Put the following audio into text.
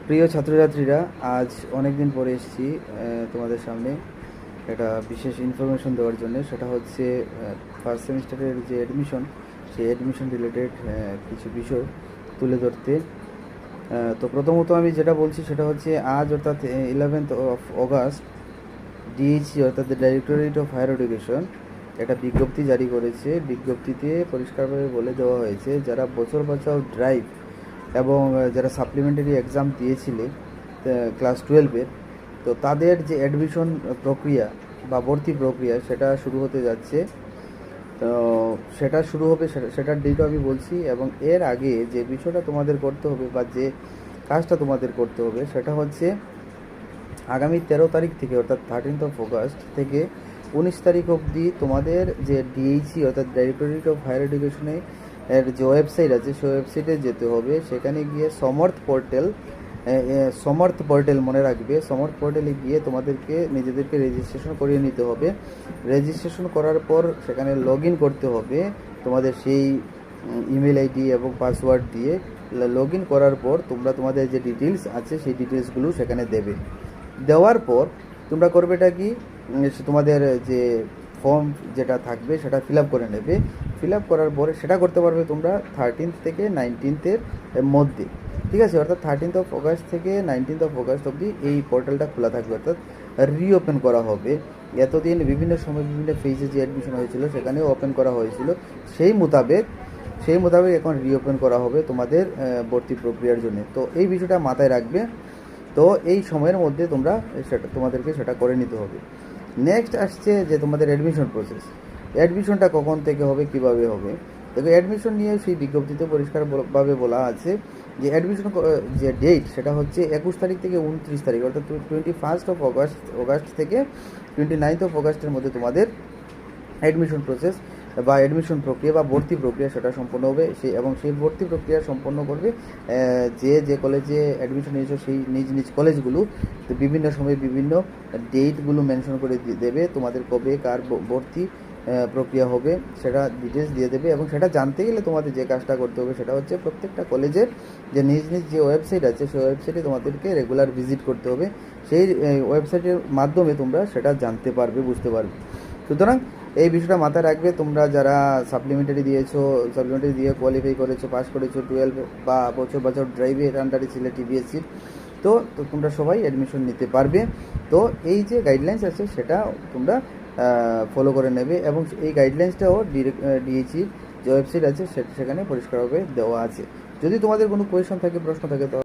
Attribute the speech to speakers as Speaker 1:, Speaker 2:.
Speaker 1: প্রিয় ছাত্রছাত্রীরা, আজ অনেক দিন পরে এসেছি তোমাদের সামনে একটা বিশেষ ইনফরমেশন দেওয়ার জন্য। সেটা হচ্ছে ফার্স্ট সেমিস্টারের যে অ্যাডমিশন, সেই অ্যাডমিশন রিলেটেড কিছু বিষয় তুলে ধরতে। তো প্রথমত আমি যেটা বলছি সেটা হচ্ছে আজ অর্থাৎ 11th of August ডিএইচি অর্থাৎ the directorate of higher education একটা বিজ্ঞপ্তি জারি করেছে। বিজ্ঞপ্তিতে পরিষ্কারভাবে বলে দেওয়া হয়েছে যারা বছর বাঁচাও ড্রাইভ এবং যারা সাপ্লিমেন্টারি এক্সাম দিয়েছিলে ক্লাস 12-এর, তো তাদের যে অ্যাডমিশন প্রক্রিয়া বা ভর্তি প্রক্রিয়া সেটা শুরু হতে যাচ্ছে। তো সেটা শুরু হবে, সেটার ডেটও আমি বলছি। এবং এর আগে যে বিষয়টা তোমাদের করতে হবে বা যে কাজটা তোমাদের করতে হবে সেটা হচ্ছে আগামী 13 তারিখ থেকে অর্থাৎ 13th of August থেকে 19 তারিখ অবধি তোমাদের যে ডিএইচি অর্থাৎ ডাইরেক্টরেট অফ হায়ার এডুকেশনে এর যে ওয়েবসাইট আছে সেই ওয়েবসাইটে যেতে হবে। সেখানে গিয়ে সমর্থ পোর্টাল মনে রাখবে, সমর্থ পোর্টালে গিয়ে তোমাদেরকে নিজেদেরকে রেজিস্ট্রেশন করিয়ে নিতে হবে। রেজিস্ট্রেশন করার পর সেখানে লগ ইন করতে হবে তোমাদের সেই ইমেল আইডি এবং পাসওয়ার্ড দিয়ে। লগ ইন করার পর তোমরা তোমাদের যে ডিটেলস আছে সেই ডিটেলসগুলো সেখানে দেবে। দেওয়ার পর তোমরা করবেটা কি, তোমাদের যে ফর্ম যেটা থাকবে সেটা ফিল আপ করে নেবে। ফিল আপ করার পরে সেটা করতে পারবে তোমরা 13th থেকে 19th-এর মধ্যে, ঠিক আছে? অর্থাৎ 13th of August থেকে 19th of August অবধি এই পোর্টালটা খোলা থাকবে, অর্থাৎ রিওপেন করা হবে। এতদিন বিভিন্ন সময় বিভিন্ন ফেজে যে অ্যাডমিশন হয়েছিল সেখানেও ওপেন করা হয়েছিল, সেই মোতাবেক এখন রিওপেন করা হবে তোমাদের ভর্তি প্রক্রিয়ার জন্য। তো এই বিষয়টা মাথায় রাখবে। তো এই সময়ের মধ্যে তোমাদেরকে সেটা করে নিতে হবে। নেক্সট আসছে যে তোমাদের অ্যাডমিশন প্রসেস। অ্যাডমিশনটা কখন থেকে হবে, কিভাবে হবে? দেখো, অ্যাডমিশন নিয়ে সেই বিজ্ঞপ্তিতে পরিষ্কারভাবে বলা আছে যে অ্যাডমিশন যে ডেট সেটা হচ্ছে 21 তারিখ থেকে 29 তারিখ, অর্থাৎ 21st of August থেকে 29th of August-এর মধ্যে তোমাদের অ্যাডমিশন প্রসেস বা অ্যাডমিশন প্রক্রিয়া বা ভর্তি প্রক্রিয়া সেটা সম্পন্ন হবে। সেই ভর্তি প্রক্রিয়া সম্পন্ন করবে যে কলেজে অ্যাডমিশন নিয়েছো সেই নিজ কলেজগুলো। তো বিভিন্ন সময়ে বিভিন্ন ডেটগুলো মেনশন করে দেবে, তোমাদের কবে কার ভর্তি প্রক্রিয়া হবে সেটা ডিটেলস দিয়ে দেবে। এবং সেটা জানতে গেলে তোমাদের যে কাজটা করতে হবে সেটা হচ্ছে প্রত্যেকটা কলেজের যে নিজ যে ওয়েবসাইট আছে সেই ওয়েবসাইটে তোমাদেরকে রেগুলার ভিজিট করতে হবে। সেই ওয়েবসাইটের মাধ্যমে তোমরা সেটা জানতে পারবে, বুঝতে পারবে। সুতরাং এই বিষয়টা মাথায় রাখবে। তোমরা যারা সাপ্লিমেন্টারি দিয়ে কোয়ালিফাই করেছো, পাস করেছো 12 বা বছর ড্রাইভের আন্ডারে ছিলে টিবিএসসির, তো তোমরা সবাই অ্যাডমিশন নিতে পারবে। তো এই যে গাইডলাইন্স আছে সেটা তোমরা ফলো করে নেবে। এবং এই গাইডলাইন্সটাও ডিএইচির যে ওয়েবসাইট আছে সেখানে পরিষ্কারভাবে দেওয়া আছে। যদি তোমাদের কোনো কোয়েশন থাকে, প্রশ্ন থাকে, তো